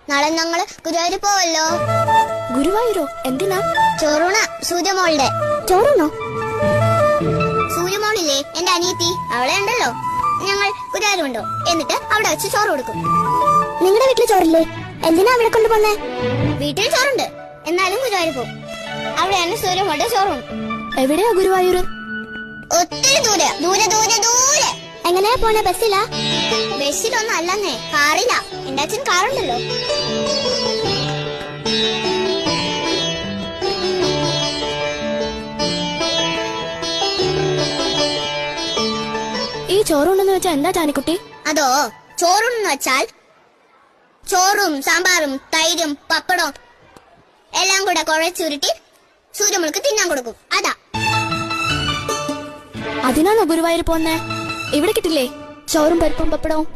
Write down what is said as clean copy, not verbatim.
നാളെ ഞങ്ങള് ഗുരുവായൂർ പോവല്ലോ. ഗുരുവായൂരോ? എന്തിനാ? ചോറൂണ സൂര്യമോളുടെ. ചോറുണോ? സൂര്യമോളില്ലേ, എന്റെ അനിയത്തി, അവളെ ഉണ്ടല്ലോ. ഞങ്ങൾ ഗുരുവായൂർ കൊണ്ടോ, എന്നിട്ട് അവിടെ വെച്ച് ചോറ് കൊടുക്കും. നിങ്ങളുടെ വീട്ടിൽ ചോറില്ലേ? എന്തിനാ അവിടെ കൊണ്ടുപോന്നേ? വീട്ടിൽ ചോറുണ്ട്, എന്നാലും ഗുരുവായൂർ പോകും. അവിടെയാണ് സൂര്യമോളുടെ ചോറും. എവിടെയാ ഗുരുവായൂർ? ഒത്തിരി ദൂരെ ദൂരെ ദൂരെ ദൂരെ. എങ്ങനെയാ പോണേ? ബസ്സിലാ? ബസ്സിലൊന്നും അല്ലെന്നേ, കാറില്ല. എന്റെ അച്ഛൻ കാറുണ്ടല്ലോ. ഈ ചോറുണ്ടെന്ന് വെച്ചാ എന്താ ജാനിക്കുട്ടി? അതോ, ചോറുണ്ടെന്ന് വെച്ചാൽ ചോറും സാമ്പാറും തൈരും പപ്പടവും എല്ലാം കൂടെ കുഴച്ചുരുട്ടി സൂര്യമോൾക്ക് തിന്നാൻ കൊടുക്കും. അതാ. അതിനാണോ ഗുരുവായൂർ പോന്നേ? ഇവിടെ കിട്ടില്ലേ ചോറും പരിപ്പും പപ്പടവും?